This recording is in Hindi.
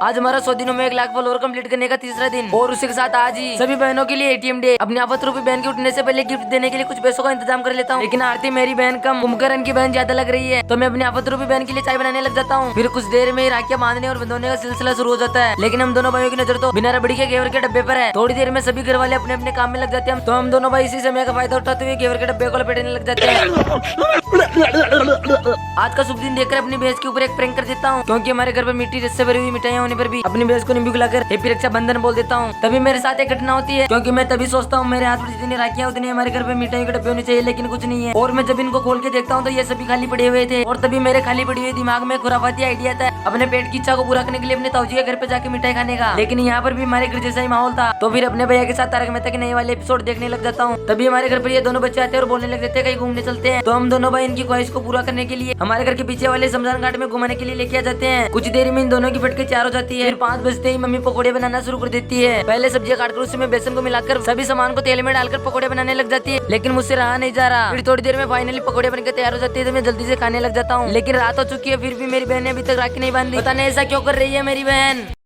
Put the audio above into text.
आज हमारा 100 दिनों में 1 लाख फॉलोअर कंप्लीट करने का तीसरा दिन और उसी के साथ आज ही सभी बहनों के लिए एटीएम डे। अपनी आफत रूपी बहन के उठने से पहले गिफ्ट देने के लिए कुछ पैसों का इंतजाम कर लेता हूँ, लेकिन आरती मेरी बहन कम, कुंभकर्ण की बहन ज्यादा लग रही है, तो मैं अपनी आफत रूपी बहन के लिए चाय बनाने लग जाता हूँ। फिर कुछ देर में राखियां बांधने और बंधोने का सिलसिला शुरू हो जाता है, लेकिन हम दोनों भाइयों की नजर तो बिना रबड़ी के घेवर के डब्बे पर है। थोड़ी देर में सभी घर वाले अपने अपने काम में लग जाते हैं, तो हम दोनों भाई इसी समय का फायदा उठाते हुए घेवर के डब्बे को लपेटने लग जाते हैं। आज का शुभ दिन देखकर अपनी भैंस के ऊपर एक प्रैंक कर देता हूँ, क्योंकि हमारे घर पर मिट्टी रस से भरी हुई मिठाइयां होने पर भी अपनी भैंस को नींबू खिलाकर हैप्पी रक्षाबंधन बोल देता हूँ। तभी मेरे साथ एक घटना होती है, क्योंकि मैं तभी सोचता हूँ मेरे हाथ में जितनी राखियां उतनी हमारे घर पे मिठाई के डब्बे होने चाहिए, लेकिन कुछ नहीं है। और मैं जब इनको खोल के देखता हूँ तो ये सभी खाली पड़े हुए थे, और तभी मेरे खाली पड़ी हुई दिमाग में खुराफाती आइडिया था अपने पेट की इच्छा को पूरा करने के लिए अपने ताऊजी के घर पे जाके मिठाई खाने का। लेकिन यहाँ पर भी हमारे घर जैसा ही माहौल था, तो फिर अपने भैया के साथ तारक मेहता के नए वाले एपिसोड देखने लग जाता हूँ। तभी हमारे घर पर ये दोनों बच्चे आते हैं और बोलने लग जाते हैं कहीं घूमने चलते हैं। तो हम दोनों भाई इनकी ख्वाहिश को पूरा करने के लिए हमारे घर के पीछे वाले शमशान घाट में घुमाने के लिए लेके आ जाते हैं। कुछ देर में इन दोनों की फटके चार हो जाती है। फिर 5 बजते ही मम्मी पकौड़े बनाना शुरू कर देती है। पहले सब्जियां काटकर उसमें बेसन को मिलाकर सभी सामान को तेल में डालकर पकौड़े बनाने लग जाती है, लेकिन मुझसे रहा नहीं जा रहा। फिर थोड़ी देर में फाइनली पकौड़े बनकर तैयार हो जाती है, तो मैं जल्दी से खाने लग जाता हूँ। लेकिन रात हो चुकी है, फिर भी मेरी बहन ने अभी तक राखी नहीं बांधी। पता नहीं ऐसा क्यों कर रही है मेरी बहन।